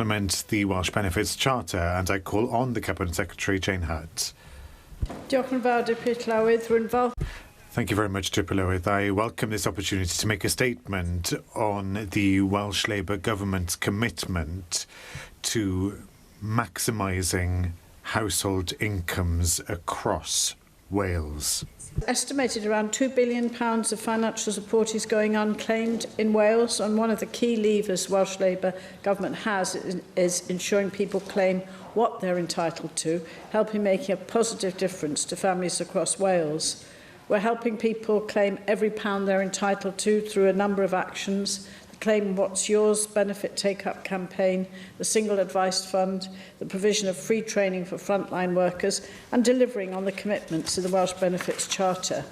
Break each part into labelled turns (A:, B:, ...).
A: implement the Welsh Benefits Charter, and I call on the Cabinet Secretary, Jane Hutt.
B: Diolch yn fawr, Deputy Llywydd. Rwy'n falch.
A: Thank you very much, Deputy Llywydd. I welcome this opportunity to make a statement on the Welsh Labour Government's commitment to maximising household incomes across Wales.
B: Estimated around £2 billion of financial support is going unclaimed in Wales, and one of the key levers Welsh Labour Government has is ensuring people claim what they're entitled to, helping making a positive difference to families across Wales. We're helping people claim every pound they're entitled to through a number of actions: the Claim What's Yours benefit take-up campaign, the Single Advice Fund, the provision of free training for frontline workers, and delivering on the commitments of the Welsh Benefits Charter.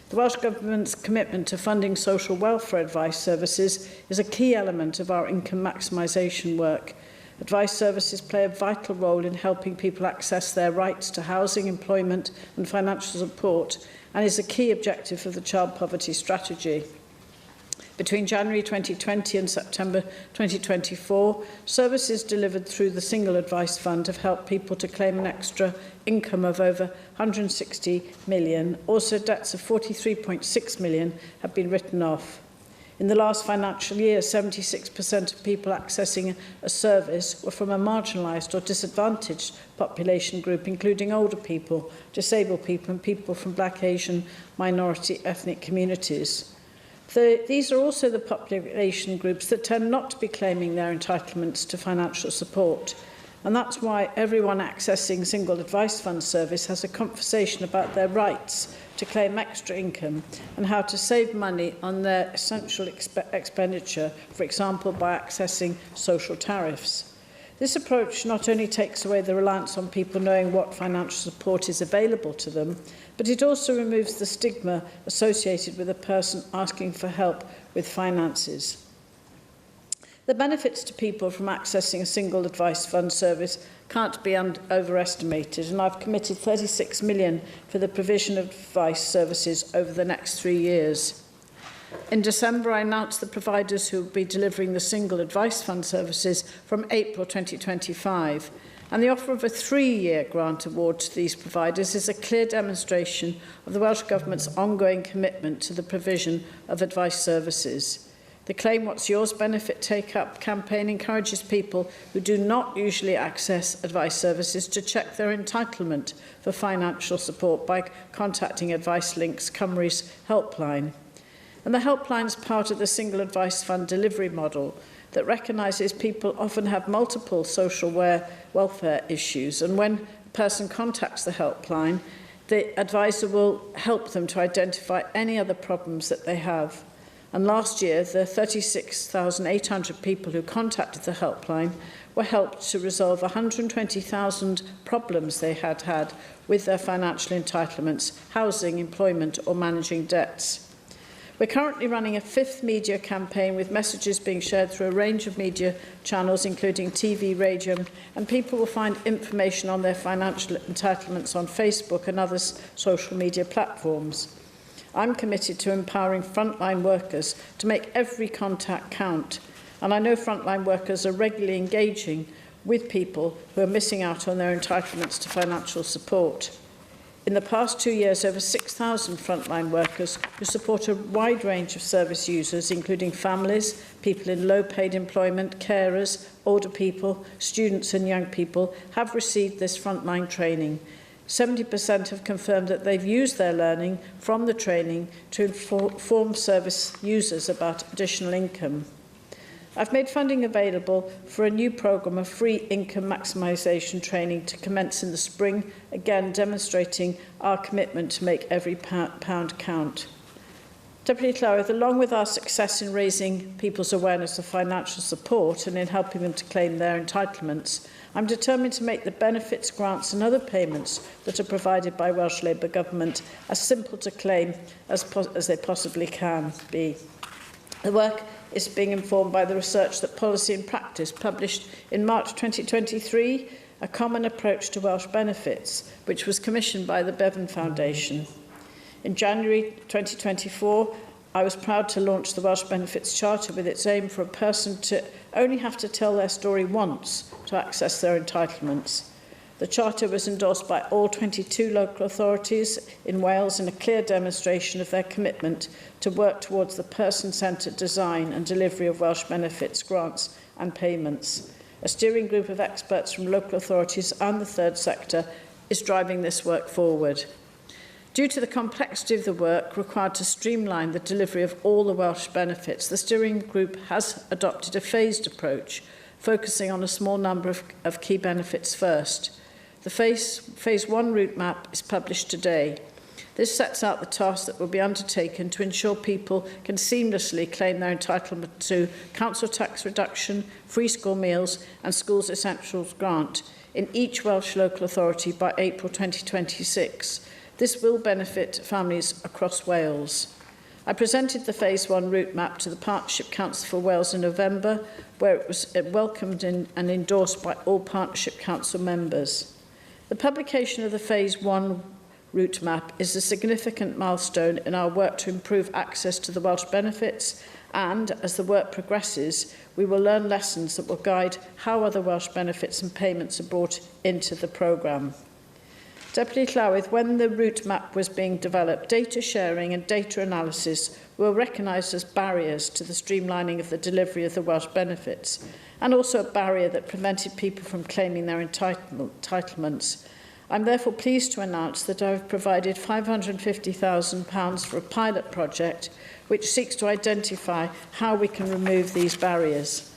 B: The Welsh Government's commitment to funding social welfare advice services is a key element of our income maximisation work. Advice services play a vital role in helping people access their rights to housing, employment and financial support, and is a key objective of the Child Poverty Strategy. Between January 2020 and September 2024, services delivered through the Single Advice Fund have helped people to claim an extra income of over 160 million. Also, debts of 43.6 million have been written off. In the last financial year, 76% of people accessing a service were from a marginalised or disadvantaged population group, including older people, disabled people and people from Black, Asian, minority ethnic communities. These are also the population groups that tend not to be claiming their entitlements to financial support. And that's why everyone accessing Single Advice Fund service has a conversation about their rights to claim extra income and how to save money on their essential expenditure, for example, by accessing social tariffs. This approach not only takes away the reliance on people knowing what financial support is available to them, but it also removes the stigma associated with a person asking for help with finances. The benefits to people from accessing a Single Advice Fund service can't be overestimated, and I've committed 36 million for the provision of advice services over the next 3 years. In December, I announced the providers who will be delivering the Single Advice Fund services from April 2025. And the offer of a 3-year grant award to these providers is a clear demonstration of the Welsh Government's ongoing commitment to the provision of advice services. The Claim What's Yours benefit take-up campaign encourages people who do not usually access advice services to check their entitlement for financial support by contacting Advice Links Cymru's helpline. And the helpline is part of the Single Advice Fund delivery model that recognises people often have multiple social welfare issues, and when a person contacts the helpline, the advisor will help them to identify any other problems that they have. And last year, the 36,800 people who contacted the helpline were helped to resolve 120,000 problems they had with their financial entitlements, housing, employment or managing debts. We're currently running a 5th media campaign with messages being shared through a range of media channels, including TV, radio, and people will find information on their financial entitlements on Facebook and other social media platforms. I'm committed to empowering frontline workers to make every contact count, and I know frontline workers are regularly engaging with people who are missing out on their entitlements to financial support. In the past 2 years, over 6,000 frontline workers who support a wide range of service users, including families, people in low-paid employment, carers, older people, students and young people, have received this frontline training. 70% have confirmed that they've used their learning from the training to inform service users about additional income. I've made funding available for a new programme of free income maximisation training to commence in the spring, again demonstrating our commitment to make every pound count. Deputy Llywydd, along with our success in raising people's awareness of financial support and in helping them to claim their entitlements, I'm determined to make the benefits, grants and other payments that are provided by Welsh Labour Government as simple to claim as they possibly can be. The work is being informed by the research that Policy and Practice published in March 2023, A Common Approach to Welsh Benefits, which was commissioned by the Bevan Foundation. In January 2024, I was proud to launch the Welsh Benefits Charter with its aim for a person to only have to tell their story once to access their entitlements. The Charter was endorsed by all 22 local authorities in Wales in a clear demonstration of their commitment to work towards the person-centred design and delivery of Welsh benefits, grants and payments. A steering group of experts from local authorities and the third sector is driving this work forward. Due to the complexity of the work required to streamline the delivery of all the Welsh benefits, the steering group has adopted a phased approach, focusing on a small number of key benefits first. The Phase 1 route map is published today. This sets out the tasks that will be undertaken to ensure people can seamlessly claim their entitlement to council tax reduction, free school meals and schools essentials grant in each Welsh local authority by April 2026. This will benefit families across Wales. I presented the Phase 1 route map to the Partnership Council for Wales in November, where it was welcomed and endorsed by all Partnership Council members. The publication of the Phase 1 route map is a significant milestone in our work to improve access to the Welsh benefits, and as the work progresses, we will learn lessons that will guide how other Welsh benefits and payments are brought into the programme. Deputy Llawydd, when the route map was being developed, data sharing and data analysis were recognised as barriers to the streamlining of the delivery of the Welsh benefits, and also a barrier that prevented people from claiming their entitlements. I'm therefore pleased to announce that I have provided £550,000 for a pilot project which seeks to identify how we can remove these barriers.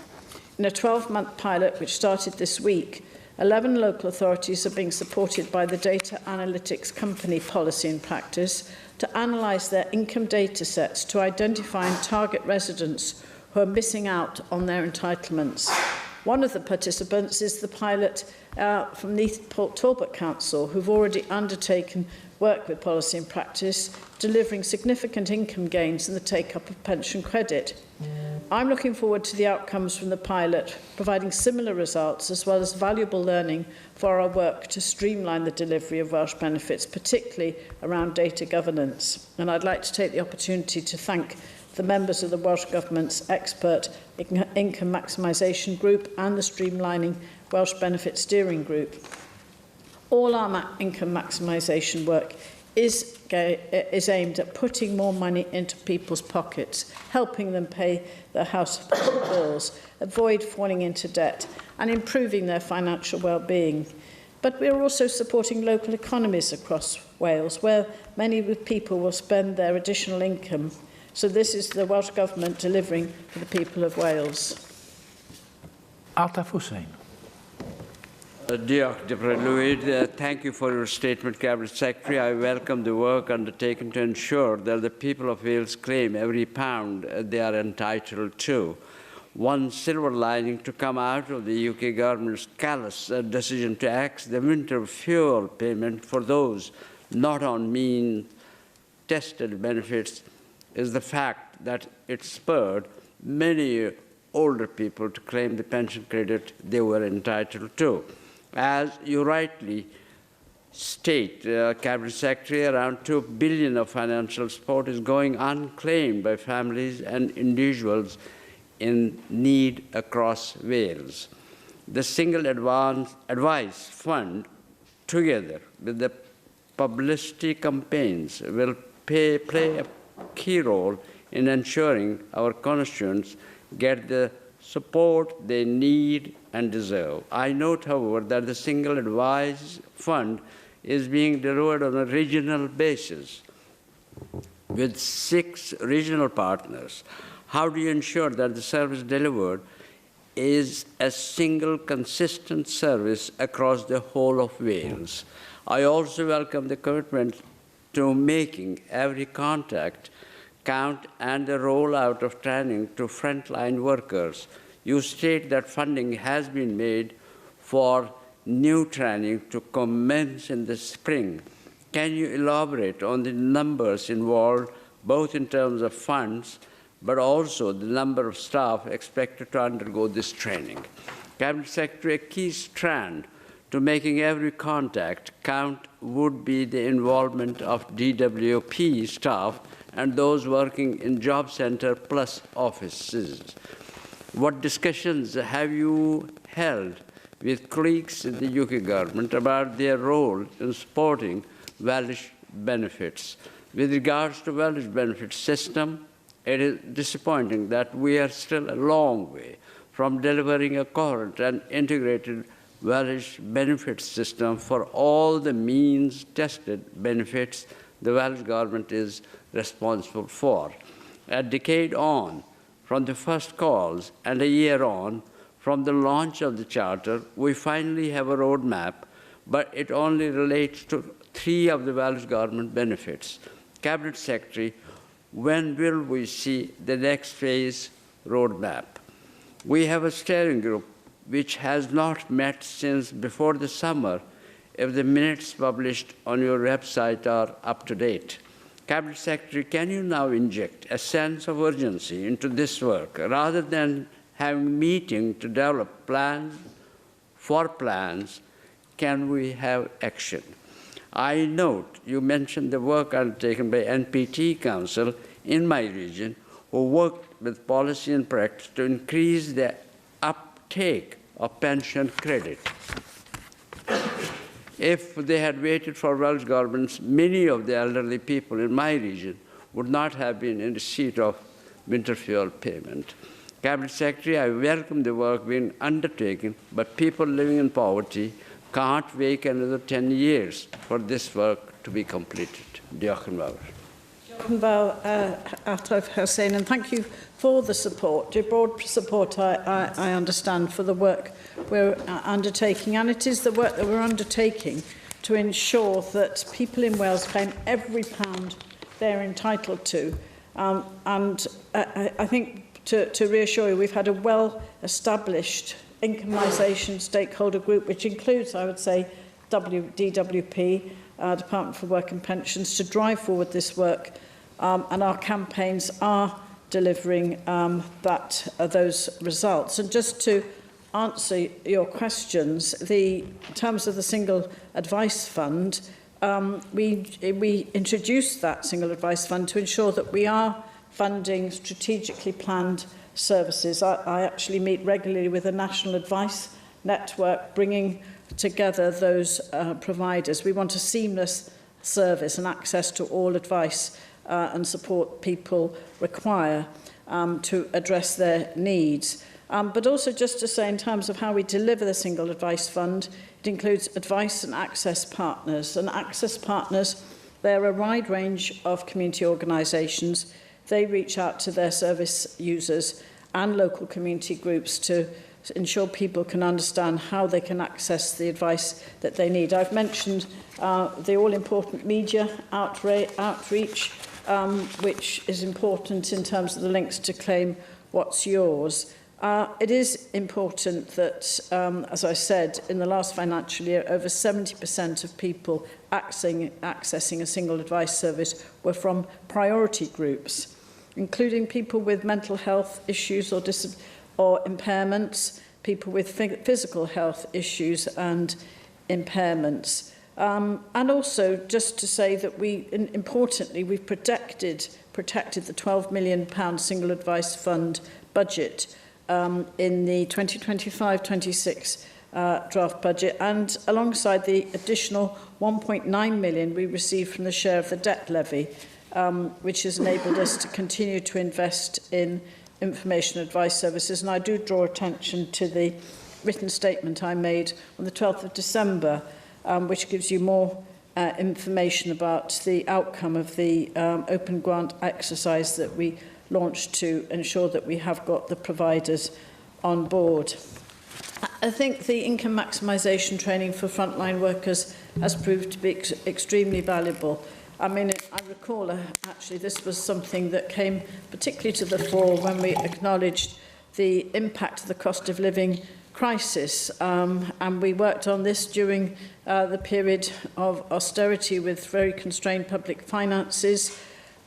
B: In a 12-month pilot which started this week, 11 local authorities are being supported by the data analytics company Policy and Practice to analyse their income data sets to identify and target residents who are missing out on their entitlements. One of the participants is the pilot from Neath Talbot Council, who've already undertaken work with Policy and Practice, delivering significant income gains in the take-up of pension credit. I'm looking forward to the outcomes from the pilot, providing similar results as well as valuable learning for our work to streamline the delivery of Welsh benefits, particularly around data governance. And I'd like to take the opportunity to thank the members of the Welsh Government's expert income maximisation group and the Streamlining Welsh Benefit Steering Group. All our income maximisation work is aimed at putting more money into people's pockets, helping them pay their household bills, avoid falling into debt and improving their financial well-being. But we are also supporting local economies across Wales, where many people will spend their additional income. So this is the Welsh Government delivering for the people of Wales.
C: Altaf Hussain.
D: Dear Deputy Llywyd, thank you for your statement, Cabinet Secretary. I welcome the work undertaken to ensure that the people of Wales claim every pound they are entitled to. One silver lining to come out of the UK government's callous decision to axe the winter fuel payment for those not on mean-tested benefits is the fact that it spurred many older people to claim the pension credit they were entitled to. As you rightly state, Cabinet Secretary, around £2 billion of financial support is going unclaimed by families and individuals in need across Wales. The Single Advice Fund, together with the publicity campaigns, will play a key role in ensuring our constituents get the support they need and deserve. I note, however, that the Single Advice Fund is being delivered on a regional basis with 6 regional partners. How do you ensure that the service delivered is a single consistent service across the whole of Wales? I also welcome the commitment to making every contact count and the rollout of training to frontline workers. You state that funding has been made for new training to commence in the spring. Can you elaborate on the numbers involved, both in terms of funds, but also the number of staff expected to undergo this training? Cabinet Secretary, a key strand to making every contact count would be the involvement of DWP staff and those working in job centre plus offices. What discussions have you held with colleagues in the UK government about their role in supporting Welsh benefits? With regards to Welsh benefit system, it is disappointing that we are still a long way from delivering a coherent and integrated Welsh benefit system for all the means-tested benefits the Welsh Government is responsible for. A decade on from the first calls and a year on from the launch of the Charter, we finally have a roadmap, but it only relates to 3 of the Welsh Government benefits. Cabinet Secretary, when will we see the next phase roadmap? We have a steering group which has not met since before the summer, if the minutes published on your website are up to date. Cabinet Secretary, can you now inject a sense of urgency into this work rather than having a meeting to develop plans for plans? Can we have action? I note you mentioned the work undertaken by NPT Council in my region, who worked with policy and practice to increase the uptake of pension credit. If they had waited for Welsh governments, many of the elderly people in my region would not have been in receipt of winter fuel payment. Cabinet Secretary, I welcome the work being undertaken, but people living in poverty can't wait another 10 years for this work to be completed. Diolch yn fawr.
B: Diolch yn fawr, Ataf Hussain, and thank you for the support, the broad support I understand for the work we're undertaking, and it is the work that we're undertaking to ensure that people in Wales claim every pound they're entitled to. I think to reassure you, we've had a well-established incomisation stakeholder group, which includes, I would say, DWP, Department for Work and Pensions, to drive forward this work, and our campaigns are delivering those results. And just to answer your questions, in terms of the Single Advice Fund, we introduced that Single Advice Fund to ensure that we are funding strategically planned services. I actually meet regularly with a national advice network, bringing together those providers. We want a seamless service and access to all advice and support people require to address their needs. But also just to say, in terms of how we deliver the Single Advice Fund, it includes advice and access partners. And access partners, they're a wide range of community organisations. They reach out to their service users and local community groups to ensure people can understand how they can access the advice that they need. I've mentioned the all-important media outreach, which is important in terms of the links to claim what's yours. It is important that, as I said, in the last financial year, over 70% of people accessing a single advice service were from priority groups, including people with mental health issues or impairments, people with physical health issues and impairments. And also, just to say that importantly, we've protected the £12 million Single Advice Fund budget in the 2025-26 draft budget, and alongside the additional 1.9 million we received from the share of the debt levy, which has enabled us to continue to invest in information advice services. And I do draw attention to the written statement I made on the 12th of December, which gives you more information about the outcome of the open grant exercise that we launched to ensure that we have got the providers on board. I think the income maximisation training for frontline workers has proved to be extremely valuable. I mean, I recall, actually, this was something that came particularly to the fore when we acknowledged the impact of the cost of living crisis. And we worked on this during the period of austerity with very constrained public finances.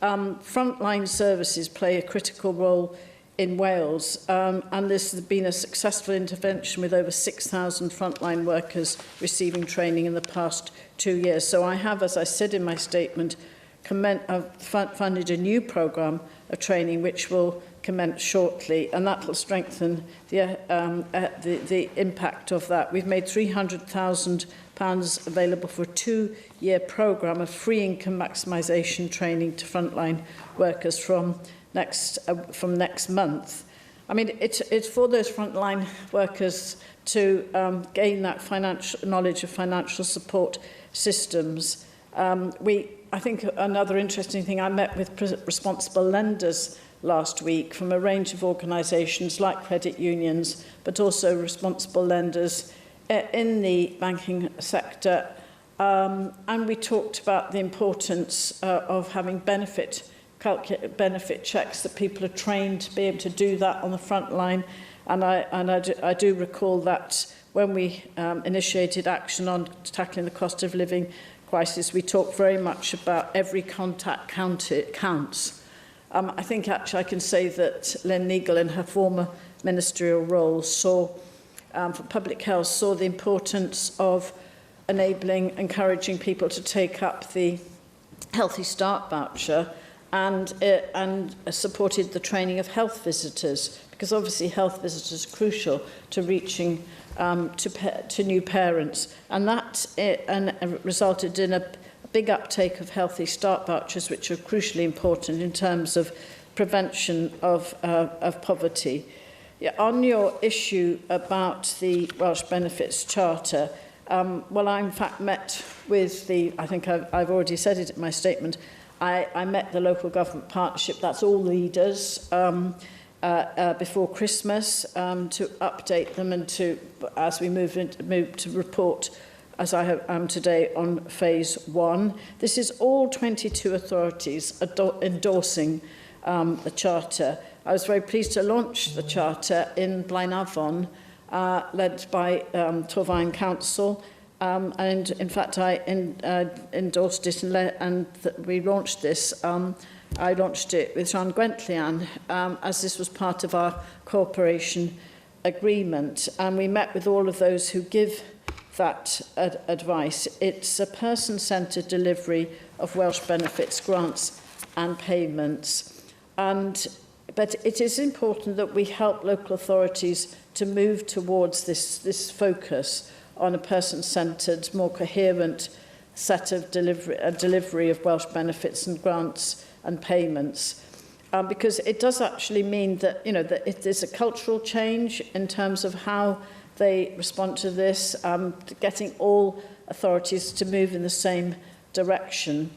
B: Frontline services play a critical role in Wales, and this has been a successful intervention with over 6,000 frontline workers receiving training in the past 2 years. So I have, as I said in my statement, funded a new programme of training which will commence shortly, and that will strengthen the impact of that. We've made £300,000 available for a 2-year programme of free income maximisation training to frontline workers from next month. I mean, it's for those frontline workers to gain that financial knowledge of financial support systems. I think another interesting thing, I met with responsible lenders last week from a range of organisations like credit unions, but also responsible lenders in the banking sector. And we talked about the importance of having benefit checks, that people are trained to be able to do that on the front line. And I do recall that when we initiated action on tackling the cost of living crisis, we talked very much about every contact counts. I think actually I can say that Lynn Neagle, in her former ministerial role, for public health, saw the importance of encouraging people to take up the Healthy Start voucher, and supported the training of health visitors, because obviously health visitors are crucial to reaching to new parents, and that resulted in a big uptake of Healthy Start vouchers, which are crucially important in terms of prevention of poverty. Yeah, on your issue about the Welsh Benefits Charter, well, I in fact met with I think I've already said it in my statement, I met the local government partnership, that's all leaders, before Christmas, to update them and to, as we move to report, as I am today, on phase 1. This is all 22 authorities endorsing the Charter. I was very pleased to launch the Charter in Blaenavon, led by Torfaen Council, and in fact I endorsed it and we launched this. I launched it with Sean Gwentlian, as this was part of our cooperation agreement, and we met with all of those who give that advice. It's a person-centred delivery of Welsh benefits, grants and payments, but it is important that we help local authorities to move towards this focus on a person-centred, more coherent set of delivery of Welsh benefits and grants and payments, because it does actually mean that, that if there's a cultural change in terms of how they respond to this, getting all authorities to move in the same direction,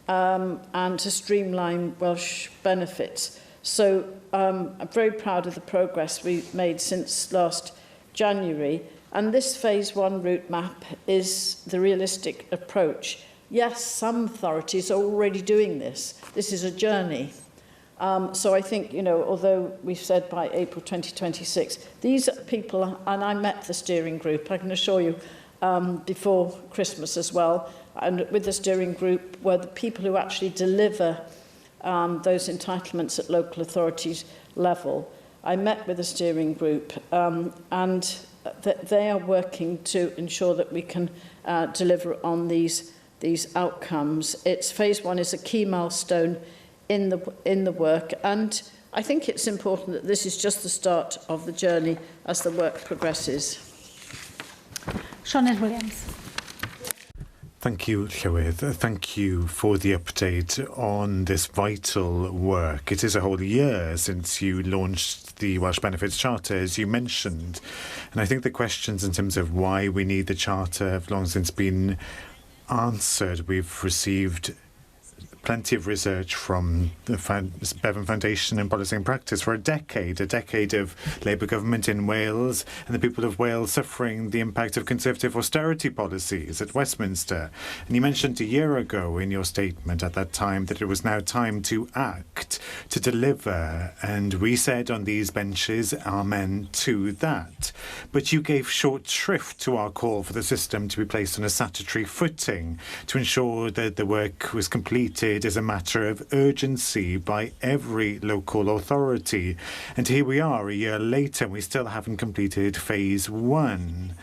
B: and to streamline Welsh benefits. So I'm very proud of the progress we've made since last January, and this phase 1 route map is the realistic approach. Yes, some authorities are already doing this. This is a journey. So I think, although we've said by April 2026, these people, and I met the steering group, I can assure you, before Christmas as well, and with the steering group were the people who actually deliver those entitlements at local authorities level. I met with the steering group, and they are working to ensure that we can deliver on these outcomes. Phase 1 is a key milestone in the work, and I think it's important that this is just the start of the journey as the work progresses.
E: Senedd Williams.
A: Thank you, Llywydd. Thank you for the update on this vital work. It is a whole year since you launched the Welsh Benefits Charter, as you mentioned. And I think the questions in terms of why we need the Charter have long since been answered. We've received plenty of research from the Bevan Foundation in Policy and Practice for a decade of Labour government in Wales and the people of Wales suffering the impact of Conservative austerity policies at Westminster. And you mentioned a year ago in your statement at that time that it was now time to act, to deliver, and we said on these benches, amen to that. But you gave short shrift to our call for the system to be placed on a statutory footing to ensure that the work was completed as a matter of urgency by every local authority. And here we are a year later, and we still haven't completed phase 1.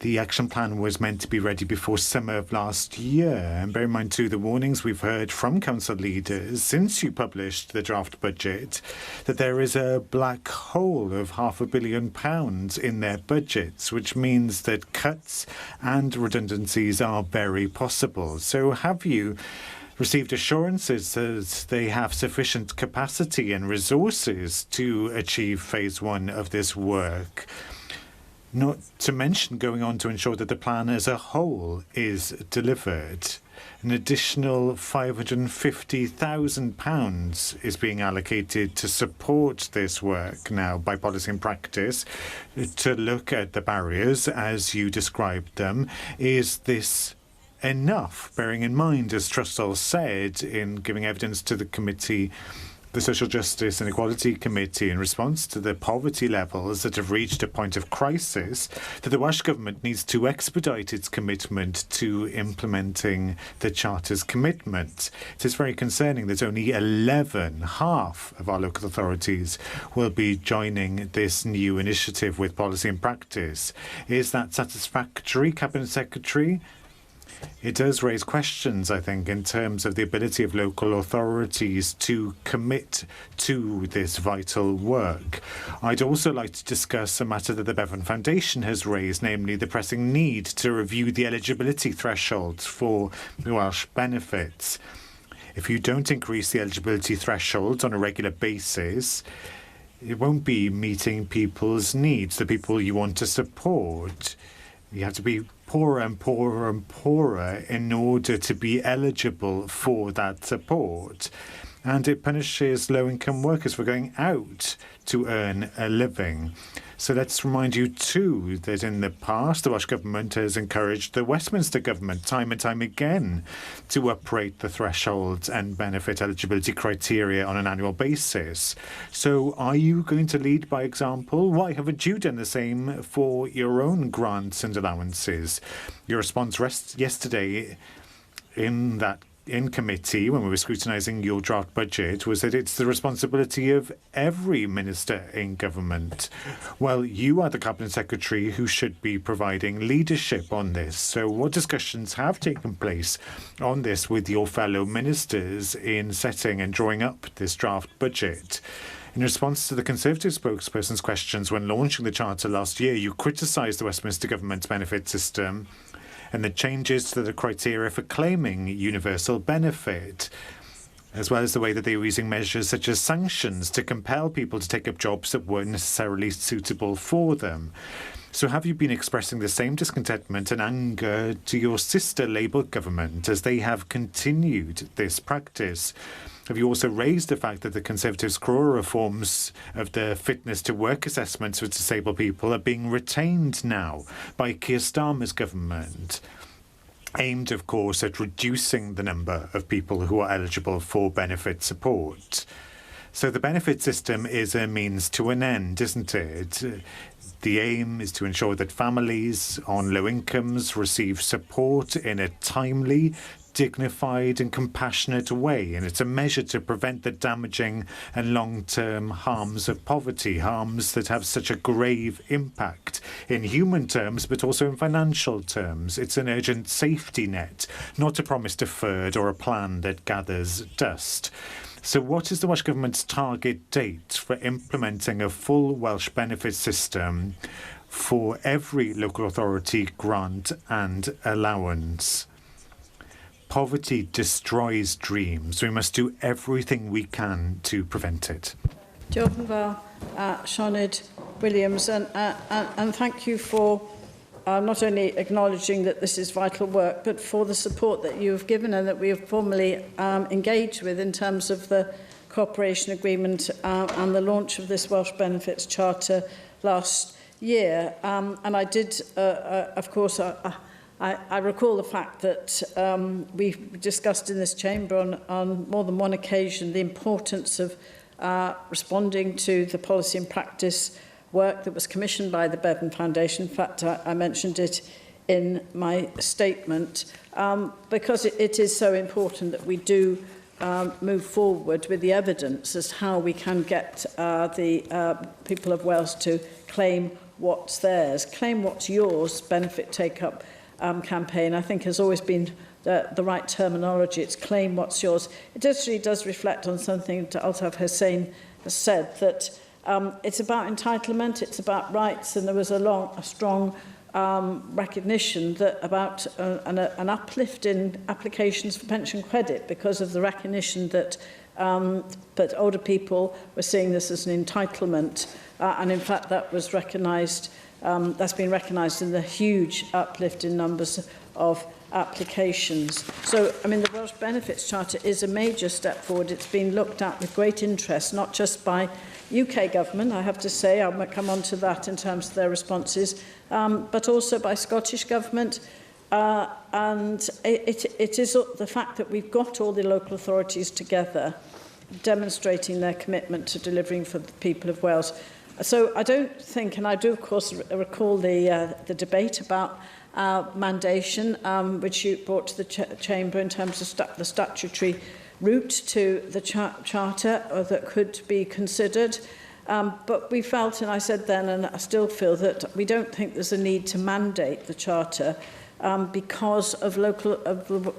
A: The action plan was meant to be ready before summer of last year. And bear in mind, too, the warnings we've heard from council leaders since you published the draft budget, that there is a black hole of £500 million in their budgets, which means that cuts and redundancies are very possible. So have you received assurances that they have sufficient capacity and resources to achieve phase 1 of this work? Not to mention going on to ensure that the plan as a whole is delivered. An additional £550,000 is being allocated to support this work now by Policy and Practice, to look at the barriers as you described them. Is this enough, bearing in mind, as Trussell said in giving evidence to the committee, the Social Justice and Equality Committee, in response to the poverty levels that have reached a point of crisis, that the Welsh Government needs to expedite its commitment to implementing the Charter's commitment. It is very concerning that only 11, half of our local authorities, will be joining this new initiative with Policy and Practice. Is that satisfactory, Cabinet Secretary? It does raise questions, I think, in terms of the ability of local authorities to commit to this vital work. I'd also like to discuss a matter that the Bevan Foundation has raised, namely the pressing need to review the eligibility thresholds for Welsh benefits. If you don't increase the eligibility thresholds on a regular basis, it won't be meeting people's needs, the people you want to support. You have to be poorer and poorer and poorer in order to be eligible for that support. And it punishes low-income workers for going out to earn a living. So let's remind you, too, that in the past, the Welsh Government has encouraged the Westminster Government time and time again to uprate the thresholds and benefit eligibility criteria on an annual basis. So are you going to lead by example? Why haven't you done the same for your own grants and allowances? Your response yesterday in committee, when we were scrutinising your draft budget, was that it's the responsibility of every minister in government. Well, you are the Cabinet Secretary who should be providing leadership on this. So what discussions have taken place on this with your fellow ministers in setting and drawing up this draft budget? In response to the Conservative spokesperson's questions when launching the Charter last year, you criticised the Westminster Government's benefit system and the changes to the criteria for claiming universal benefit, as well as the way that they were using measures such as sanctions to compel people to take up jobs that weren't necessarily suitable for them. So have you been expressing the same discontentment and anger to your sister Labour government as they have continued this practice? Have you also raised the fact that the Conservatives' core reforms of the fitness to work assessments for disabled people are being retained now by Keir Starmer's government, aimed, of course, at reducing the number of people who are eligible for benefit support? So the benefit system is a means to an end, isn't it? The aim is to ensure that families on low incomes receive support in a timely, dignified and compassionate way, and it's a measure to prevent the damaging and long-term harms of poverty, harms that have such a grave impact in human terms but also in financial terms. It's an urgent safety net, not a promise deferred or a plan that gathers dust. So what is the Welsh Government's target date for implementing a full Welsh benefit system for every local authority grant and allowance? Poverty destroys dreams. We must do everything we can to prevent it.
B: Diolch yn fawr, Senedd Williams, and thank you for not only acknowledging that this is vital work, but for the support that you have given and that we have formally engaged with in terms of the cooperation agreement and the launch of this Welsh Benefits Charter last year. And I did, of course, I recall the fact that we've discussed in this chamber on more than one occasion the importance of responding to the policy and practice work that was commissioned by the Bevan Foundation. In fact, I mentioned it in my statement because it is so important that we do move forward with the evidence as how we can get the people of Wales to claim what's theirs. Claim what's yours benefit take-up campaign, I think, has always been the right terminology. It's claim what's yours. It actually does reflect on something that Altaf Hussain has said, that it's about entitlement, it's about rights, and there was a strong recognition that about an uplift in applications for pension credit because of the recognition that older people were seeing this as an entitlement, and in fact that was recognised. That's been recognised in the huge uplift in numbers of applications. So, I mean, the Welsh Benefits Charter is a major step forward. It's been looked at with great interest, not just by UK government, I have to say, I'll come on to that in terms of their responses, but also by Scottish government. And it is the fact that we've got all the local authorities together demonstrating their commitment to delivering for the people of Wales. So I don't think, and I do of course recall the debate about mandation, which you brought to the Chamber in terms of the statutory route to the Charter that could be considered. But we felt, and I said then, and I still feel, that we don't think there's a need to mandate the Charter because of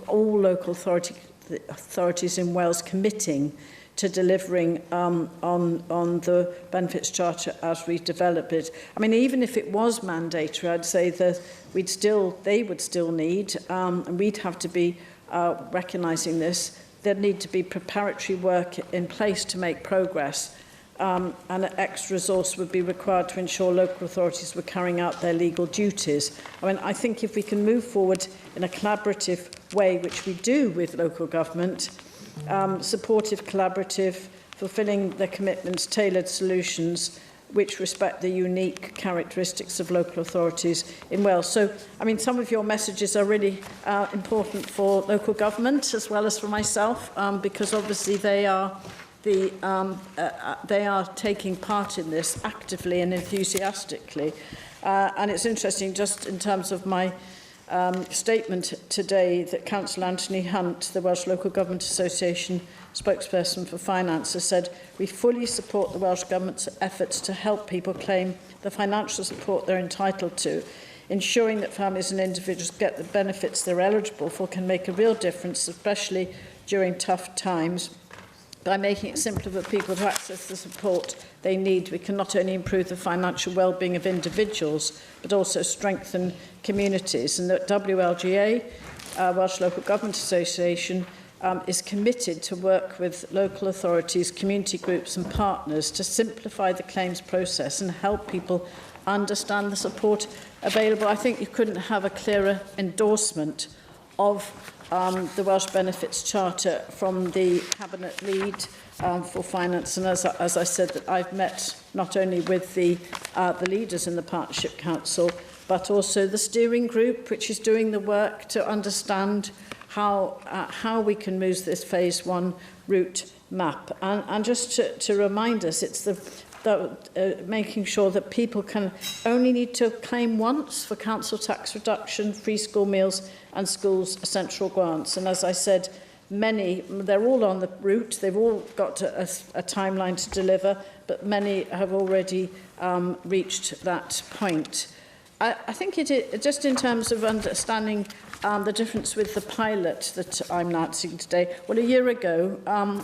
B: all local authorities in Wales committing to delivering on the Benefits Charter as we develop it. I mean, even if it was mandatory, I'd say that they would still need, and we'd have to be recognising this, there'd need to be preparatory work in place to make progress, and an extra resource would be required to ensure local authorities were carrying out their legal duties. I mean, I think if we can move forward in a collaborative way, which we do with local government, supportive, collaborative, fulfilling their commitments, tailored solutions which respect the unique characteristics of local authorities in Wales. So, I mean, some of your messages are really important for local government as well as for myself, because obviously they are taking part in this actively and enthusiastically. And it's interesting, just in terms of my statement today, that Councillor Anthony Hunt, the Welsh Local Government Association spokesperson for finance, has said, "We fully support the Welsh Government's efforts to help people claim the financial support they're entitled to. Ensuring that families and individuals get the benefits they're eligible for can make a real difference, especially during tough times. By making it simpler for people to access the support they need, we can not only improve the financial well-being of individuals, but also strengthen communities." And that WLGA, Welsh Local Government Association, is committed to work with local authorities, community groups and partners to simplify the claims process and help people understand the support available. I think you couldn't have a clearer endorsement of the Welsh Benefits Charter from the Cabinet Lead for Finance. And as I said, that I've met not only with the leaders in the Partnership Council, but also the steering group, which is doing the work to understand how we can move this phase one route map. And just to remind us, it's making sure that people can only need to claim once for council tax reduction, free school meals and schools essential grants. And as I said, they're all on the route, they've all got a timeline to deliver, but many have already reached that point. I think just in terms of understanding the difference with the pilot that I'm announcing today, well, a year ago,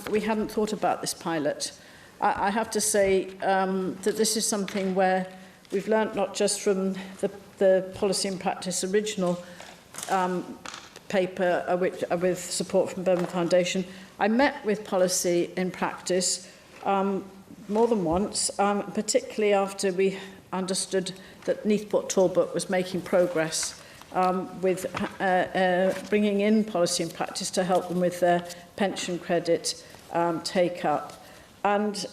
B: we hadn't thought about this pilot. I have to say that this is something where we've learnt not just from the Policy and Practice original paper with support from Birmingham Foundation. I met with Policy in Practice more than once, particularly after we understood that Neathport Talbot was making progress with bringing in Policy and Practice to help them with their pension credit take-up. And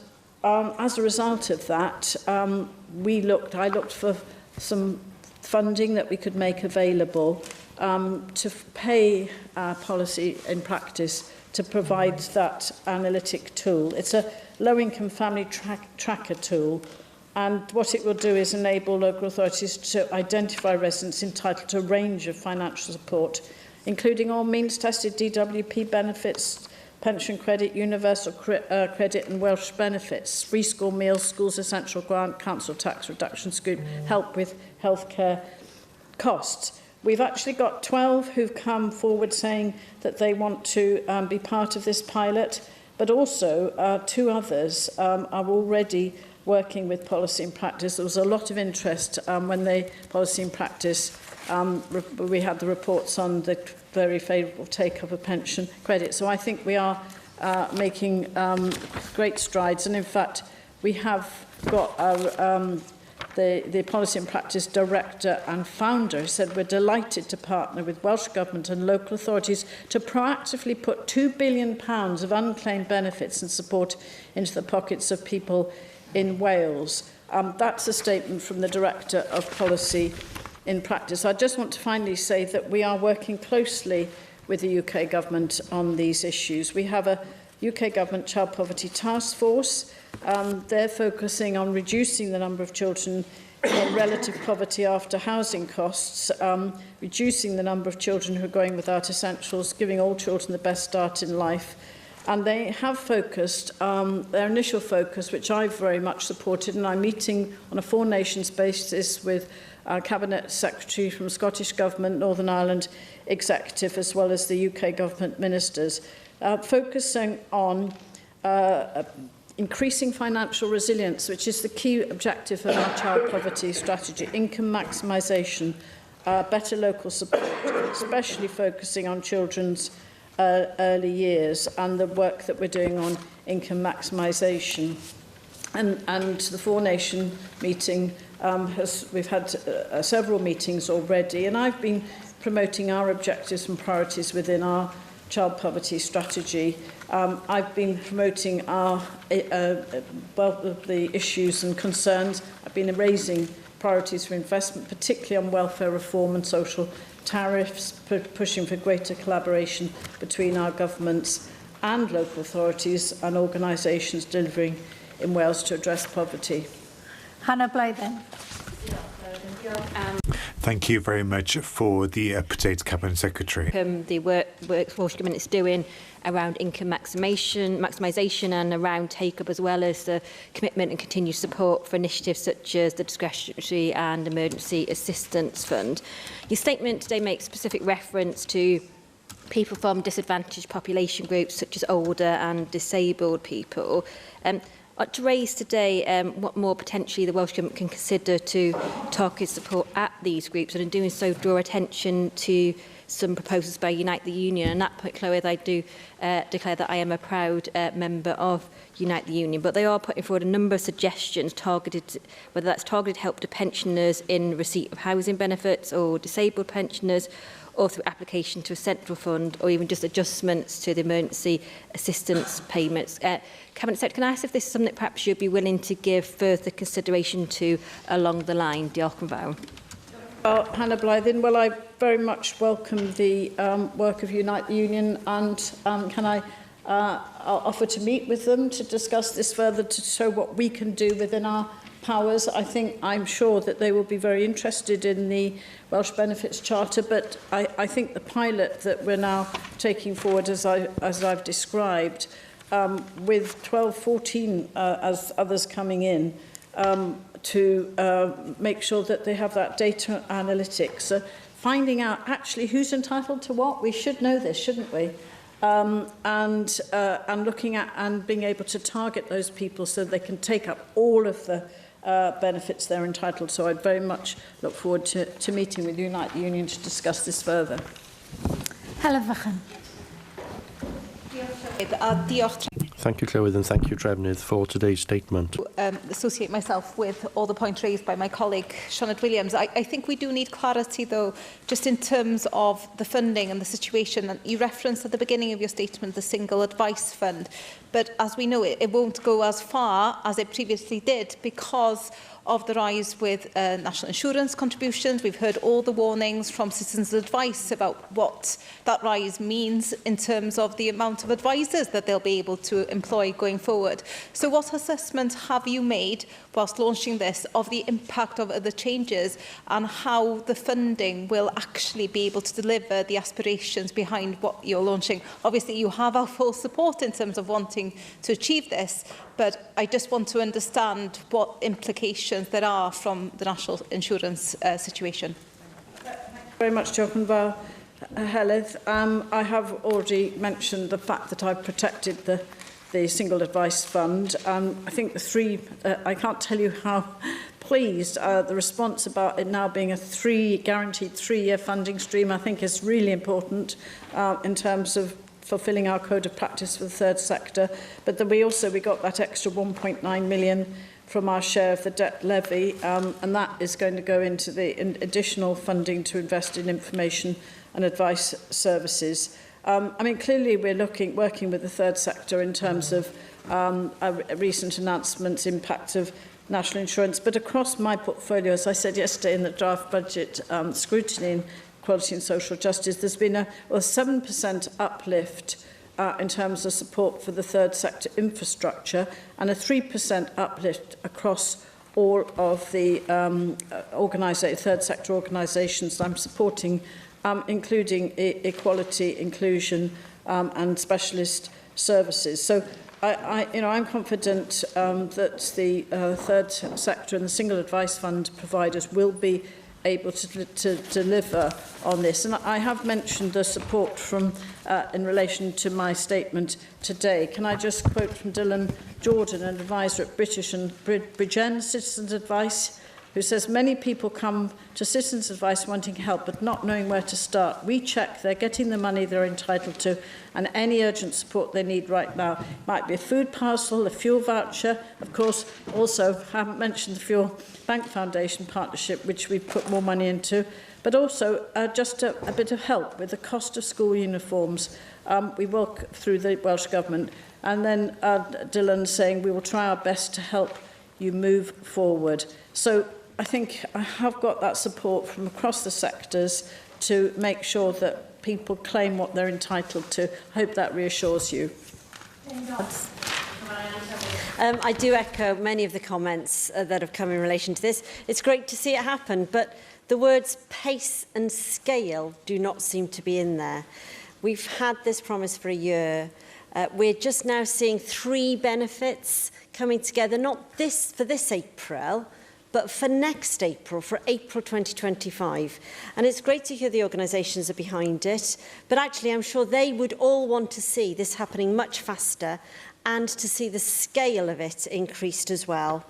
B: as a result of that, I looked for some funding that we could make available to pay Policy in Practice to provide that analytic tool. It's a low-income family tracker tool, and what it will do is enable local authorities to identify residents entitled to a range of financial support, including all means-tested DWP benefits, pension credit, universal credit and Welsh benefits, free school meals, schools essential grant, council tax reduction scheme, help with healthcare costs. We've actually got 12 who've come forward saying that they want to be part of this pilot, but also 2 others are already working with policy and practice. There was a lot of interest when the policy and practice, we had the reports on the very favourable take-up of pension credit. So I think we are making great strides. And in fact, we have got our, the Policy and Practice Director and Founder who said we're delighted to partner with Welsh Government and local authorities to proactively put £2 billion of unclaimed benefits and support into the pockets of people in Wales. That's a statement from the Director of Policy in Practice. I just want to finally say that we are working closely with the UK Government on these issues. We have a UK Government Child Poverty Task Force. They're focusing on reducing the number of children in relative poverty after housing costs, reducing the number of children who are going without essentials, giving all children the best start in life. And they have focused, their initial focus, which I've very much supported, and I'm meeting on a 4 nations basis with our Cabinet Secretary from Scottish Government, Northern Ireland Executive, as well as the UK Government Ministers, focusing on increasing financial resilience, which is the key objective of our child poverty strategy, income maximisation, better local support, especially focusing on children's early years and the work that we're doing on income maximisation. And the 4 Nation meeting, we've had several meetings already, and I've been promoting our objectives and priorities within our child poverty strategy. I've been promoting our the issues and concerns. I've been raising priorities for investment, particularly on welfare reform and social tariffs, pushing for greater collaboration between our governments and local authorities and organisations delivering in Wales to address poverty.
E: Hannah Blythen.
A: Thank you very much for the update, Cabinet Secretary.
F: The work Welsh Government is doing around income maximisation and around take-up, as well as the commitment and continued support for initiatives such as the Discretionary and Emergency Assistance Fund. Your statement today makes specific reference to people from disadvantaged population groups such as older and disabled people. To raise today what more potentially the Welsh Government can consider to target support at these groups, and in doing so draw attention to some proposals by Unite the Union. And at that point, Chloe, I do declare that I am a proud member of Unite the Union, but they are putting forward a number of suggestions targeted, whether that's targeted help to pensioners in receipt of housing benefits or disabled pensioners, or through application to a central fund, or even just adjustments to the emergency assistance payments. Cabinet Secretary, can I ask if this is something that perhaps you'd be willing to give further consideration to along the line? Diolch yn fawr.
B: Well, Hannah Blythen, well, I very much welcome the work of Unite the Union, and can I I'll offer to meet with them to discuss this further, to show what we can do within our powers. I'm sure that they will be very interested in the Welsh Benefits Charter, but I think the pilot that we're now taking forward, as I've described, with 12, 14 as others coming in, to make sure that they have that data analytics, finding out actually who's entitled to what. We should know this, shouldn't we? And looking at and being able to target those people so they can take up all of the benefits they're entitled. So I'd very much look forward to meeting with Unite the Union to discuss this further.
E: Helen Vychan.
G: Thank you, Clywyd, and thank you, Trefnydd, for today's statement.
H: Associate myself with all the points raised by my colleague, Senedd Williams. I think we do need clarity, though, just in terms of the funding and the situation. And you referenced at the beginning of your statement the Single Advice Fund. But as we know, it won't go as far as it previously did because of the rise with national insurance contributions. We've heard all the warnings from Citizens Advice about what that rise means in terms of the amount of advisors that they'll be able to employ going forward. So what assessment have you made whilst launching this of the impact of the changes and how the funding will actually be able to deliver the aspirations behind what you're launching? Obviously, you have our full support in terms of wanting to achieve this, but I just want to understand what implications there are from the national insurance situation.
B: Thank you very much, Jochen Bar. Helydd, I have already mentioned the fact that I've protected the single advice fund. I think the three, I can't tell you how pleased the response about it now being a guaranteed three-year funding stream, I think is really important in terms of fulfilling our code of practice for the third sector. But then we got that extra 1.9 million from our share of the debt levy, and that is going to go into the additional funding to invest in information and advice services. I mean, clearly we're working with the third sector in terms of recent announcements, impact of national insurance, but across my portfolio, as I said yesterday in the draft budget scrutiny in equality and social justice, there's been a 7% uplift in terms of support for the third sector infrastructure and a 3% uplift across all of the third sector organisations I'm supporting, including equality, inclusion and specialist services. So I'm confident that the third sector and the single advice fund providers will be able to deliver on this. And I have mentioned the support from in relation to my statement today. Can I just quote from Dylan Jordan, an advisor at British and Bridgen Citizens Advice, who says, many people come to Citizens Advice wanting help but not knowing where to start. We check they're getting the money they're entitled to and any urgent support they need right now. It might be a food parcel, a fuel voucher. Of course, also, haven't mentioned the Fuel Bank Foundation partnership, which we've put more money into, but also just a bit of help with the cost of school uniforms. We work through the Welsh Government. And then Dylan saying, we will try our best to help you move forward. So I think I have got that support from across the sectors to make sure that people claim what they're entitled to. I hope that reassures you.
I: I do echo many of the comments that have come in relation to this. It's great to see it happen, but the words pace and scale do not seem to be in there. We've had this promise for a year. We're just now seeing 3 benefits coming together, not for this April, but for next April, for April 2025. And it's great to hear the organisations are behind it, but actually I'm sure they would all want to see this happening much faster and to see the scale of it increased as well.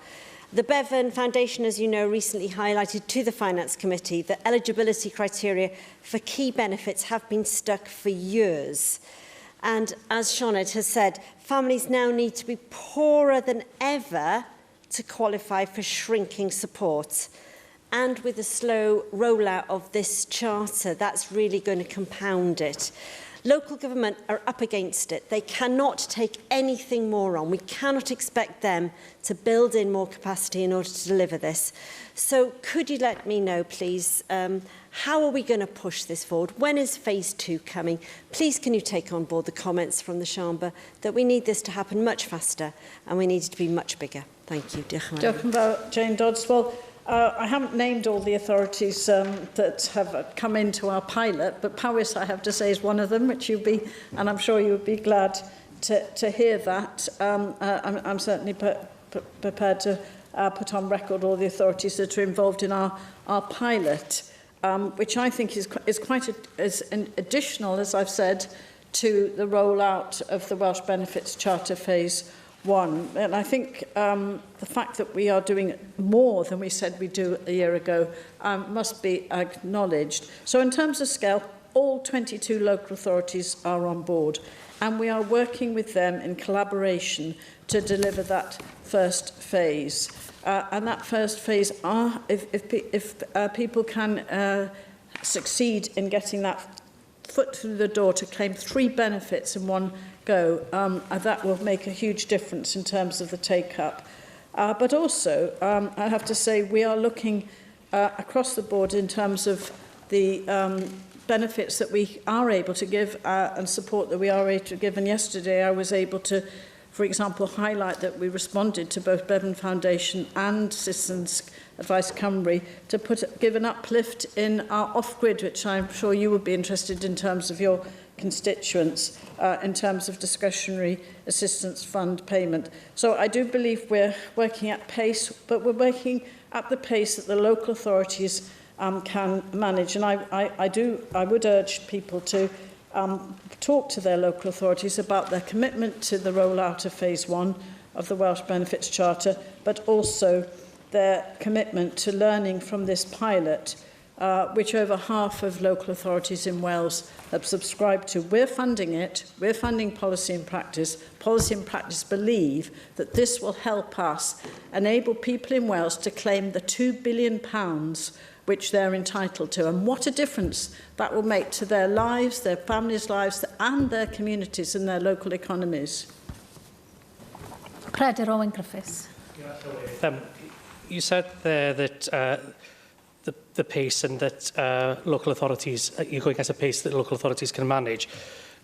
I: The Bevan Foundation, as you know, recently highlighted to the Finance Committee that eligibility criteria for key benefits have been stuck for years. And as Senedd has said, families now need to be poorer than ever to qualify for shrinking support. And with the slow rollout of this charter, that's really going to compound it. Local government are up against it. They cannot take anything more on. We cannot expect them to build in more capacity in order to deliver this. So could you let me know, please, how are we going to push this forward? When is phase 2 coming? Please, can you take on board the comments from the Chamber that we need this to happen much faster and we need it to be much bigger? Thank you.
B: Diolch yn fawr, Jane Dodds. Well, I haven't named all the authorities that have come into our pilot, but Powys, I have to say, is one of them, which you'll be, and I'm sure you'll be glad to hear that. I'm certainly prepared to put on record all the authorities that are involved in our pilot, which I think is quite an additional, as I've said, to the rollout of the Welsh Benefits Charter Phase 1. And I think the fact that we are doing more than we said we'd do a year ago must be acknowledged. So in terms of scale, all 22 local authorities are on board, and we are working with them in collaboration to deliver that first phase. And that first phase, if people can succeed in getting that foot through the door to claim 3 benefits in one go, that will make a huge difference in terms of the take-up. But also, I have to say, we are looking across the board in terms of the benefits that we are able to give and support that we are able to give. And yesterday I was able to for example, highlight that we responded to both Bevan Foundation and Citizens Advice Cymru to give an uplift in our off-grid, which I'm sure you would be interested in terms of your constituents, in terms of discretionary assistance fund payment. So I do believe we're working at pace, but we're working at the pace that the local authorities can manage. And I would urge people to talk to their local authorities about their commitment to the rollout of phase 1 of the Welsh Benefits Charter, but also their commitment to learning from this pilot, which over half of local authorities in Wales have subscribed to. We're funding it. We're funding Policy and Practice. Policy and Practice believe that this will help us enable people in Wales to claim the £2 billion which they're entitled to, and what a difference that will make to their lives, their families' lives, and their communities and their local economies.
E: Credir Owen Griffiths.
J: You said there that the pace and that local authorities, you're going at a pace that local authorities can manage.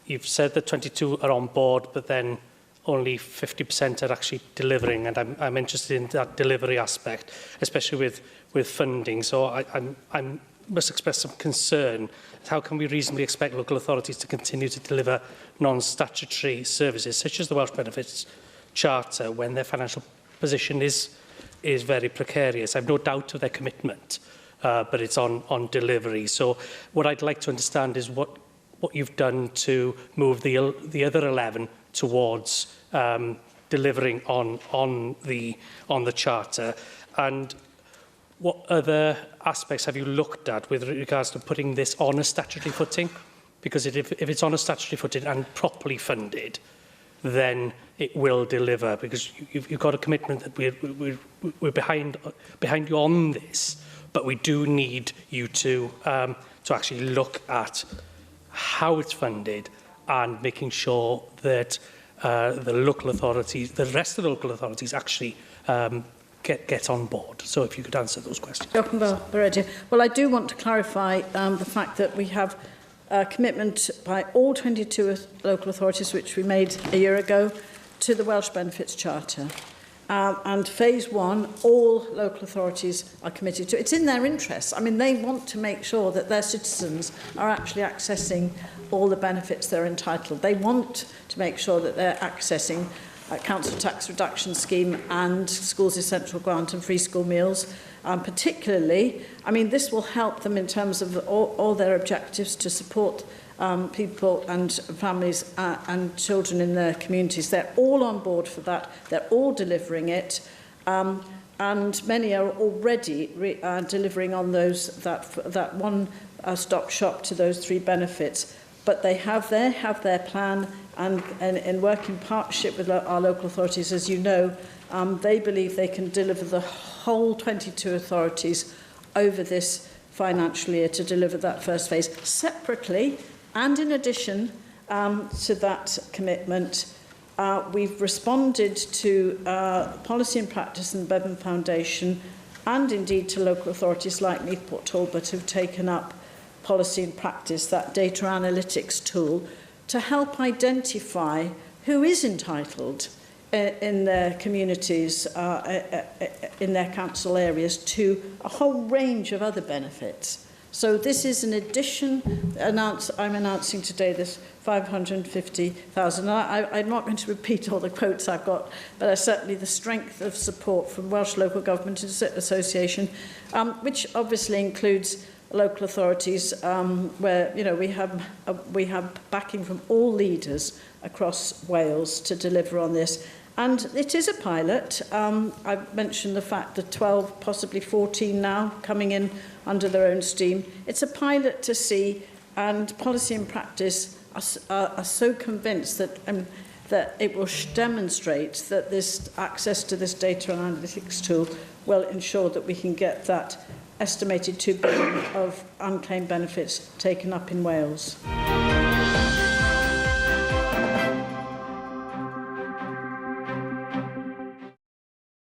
J: You've said that 22 are on board, but then only 50% are actually delivering, and I'm interested in that delivery aspect, especially with funding. So I must express some concern. How can we reasonably expect local authorities to continue to deliver non-statutory services, such as the Welsh Benefits Charter, when their financial position is very precarious? I have no doubt of their commitment, but it's on delivery. So what I'd like to understand is what you've done to move the other 11 towards delivering on the charter, and what other aspects have you looked at with regards to putting this on a statutory footing? Because if it's on a statutory footing and properly funded, then it will deliver, because you've got a commitment that we're behind you on this, but we do need you to actually look at how it's funded and making sure that the local authorities, the rest of the local authorities, actually get on board. So if you could answer those questions.
B: Well, I do want to clarify the fact that we have a commitment by all 22 local authorities, which we made a year ago, to the Welsh Benefits Charter. And phase 1, all local authorities are committed to. It's in their interests. I mean, they want to make sure that their citizens are actually accessing all the benefits they're entitled. They want to make sure that they're accessing council tax reduction scheme and schools essential grant and free school meals. Particularly, I mean, this will help them in terms of all their objectives to support people and families and children in their communities. They're all on board for that. They're all delivering it. And many are already delivering on that one-stop shop to those 3 benefits. But they have their plan, and in working partnership with our local authorities, as you know, they believe they can deliver the whole 22 authorities over this financial year to deliver that first phase. Separately, and in addition to that commitment, we've responded to Policy and Practice and the Bevan Foundation, and indeed to local authorities like Newport Talbot, who've taken up Policy and Practice, that data analytics tool, to help identify who is entitled in their communities, in their council areas, to a whole range of other benefits. So this is an addition. I'm announcing today this 550,000. I'm not going to repeat all the quotes I've got, but certainly the strength of support from Welsh Local Government Association, which obviously includes local authorities, where we have backing from all leaders across Wales to deliver on this. And it is a pilot. I've mentioned the fact that 12, possibly 14 now, coming in under their own steam. It's a pilot to see, and Policy and Practice are so convinced that it will demonstrate that this access to this data analytics tool will ensure that we can get that estimated £2 billion of unclaimed benefits taken up in Wales.